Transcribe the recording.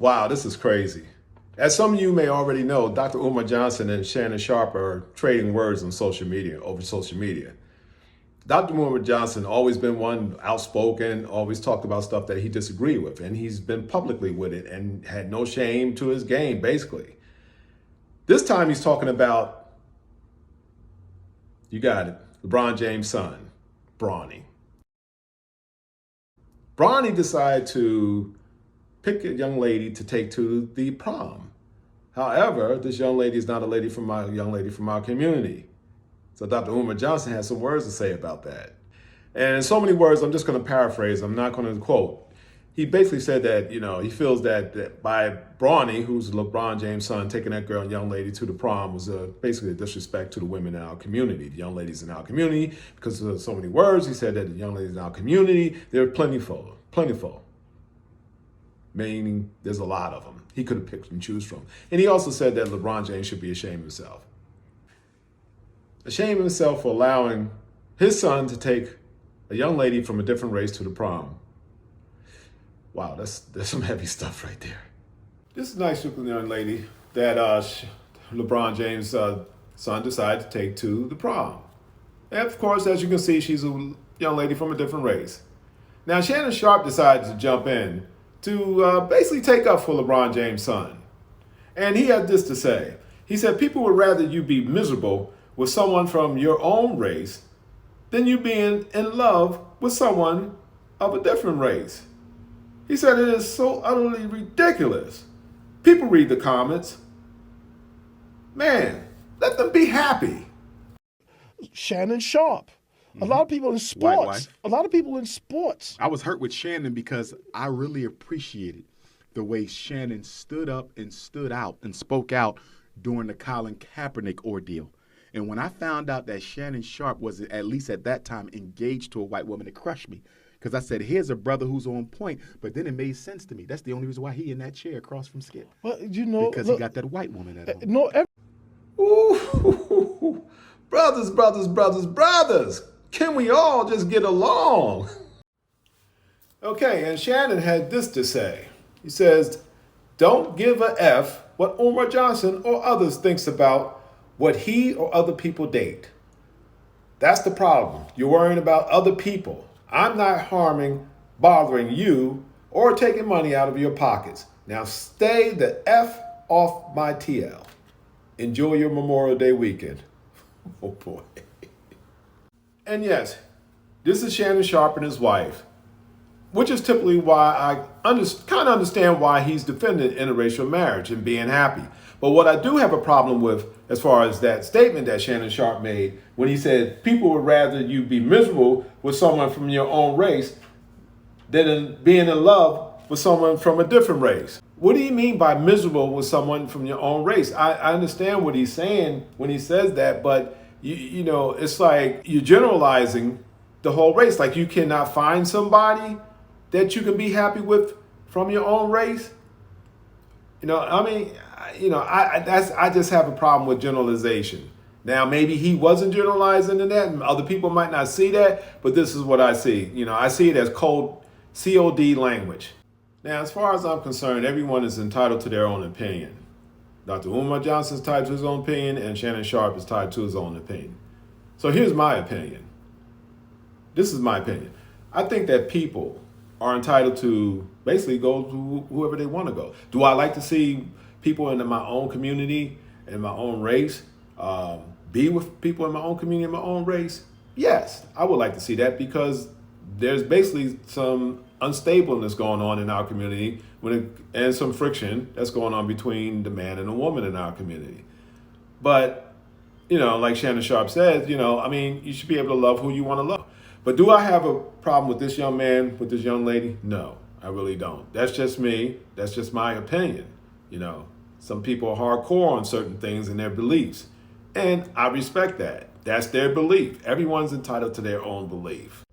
Wow, this is crazy. As some of you may already know, Dr. Umar Johnson and Shannon Sharpe are trading words on social media, over social media. Dr. Umar Johnson always been one outspoken, always talked about stuff that he disagreed with, and he's been publicly with it and had no shame to his game, basically. This time he's talking about, you got it, LeBron James' son, Bronny. Bronny decided to pick a young lady to take to the prom. However, this young lady is not a young lady from our community. So Dr. Umar Johnson has some words to say about that. And in so many words, I'm just going to paraphrase. I'm not going to quote. He basically said that, he feels that by Bronny, who's LeBron James' son, taking that young lady to the prom was basically a disrespect to the women in our community, the young ladies in our community. Because of so many words, he said that the young ladies in our community, they're plentiful, meaning there's a lot of them. He could have picked and choose from. And he also said that LeBron James should be ashamed of himself. Ashamed of himself for allowing his son to take a young lady from a different race to the prom. Wow, that's some heavy stuff right there. This is a nice looking young lady that LeBron James' son decided to take to the prom. And of course, as you can see, she's a young lady from a different race. Now, Shannon Sharpe decided to jump in to basically take up for LeBron James' son. And he had this to say. He said, people would rather you be miserable with someone from your own race than you being in love with someone of a different race. He said it is so utterly ridiculous. People read the comments. Man, let them be happy. Shannon Sharpe. A lot of people in sports. A lot of people in sports. I was hurt with Shannon because I really appreciated the way Shannon stood up and stood out and spoke out during the Colin Kaepernick ordeal. And when I found out that Shannon Sharpe was, at least at that time, engaged to a white woman, it crushed me. Because I said, here's a brother who's on point. But then it made sense to me. That's the only reason why he in that chair across from Skip. Well, because he got that white woman at home. Ooh, brothers. Can we all just get along? Okay, and Shannon had this to say. He says, don't give a F what Umar Johnson or others thinks about what he or other people date. That's the problem. You're worrying about other people. I'm not bothering you, or taking money out of your pockets. Now stay the F off my TL. Enjoy your Memorial Day weekend. Oh boy. And yes, this is Shannon Sharpe and his wife, which is typically why I kind of understand why he's defending interracial marriage and being happy. But what I do have a problem with, as far as that statement that Shannon Sharpe made, when he said people would rather you be miserable with someone from your own race than being in love with someone from a different race. What do you mean by miserable with someone from your own race? I understand what he's saying when he says that, but you know, it's like you're generalizing the whole race. Like you cannot find somebody that you can be happy with from your own race. I just have a problem with generalization. Now, maybe he wasn't generalizing in that, and other people might not see that, but this is what I see. I see it as cold COD language. Now, as far as I'm concerned, everyone is entitled to their own opinion. Dr. Umar Johnson is tied to his own opinion, and Shannon Sharpe is tied to his own opinion. So here's my opinion. This is my opinion. I think that people are entitled to basically go to whoever they want to go. Do I like to see people in my own community and my own race be with people in my own community and my own race? Yes, I would like to see that, because there's basically some unstableness going on in our community and some friction that's going on between the man and the woman in our community. But, like Shannon Sharpe says, you should be able to love who you want to love. But do I have a problem with this young man, with this young lady? No, I really don't. That's just me. That's just my opinion. Some people are hardcore on certain things and their beliefs. And I respect that. That's their belief. Everyone's entitled to their own belief.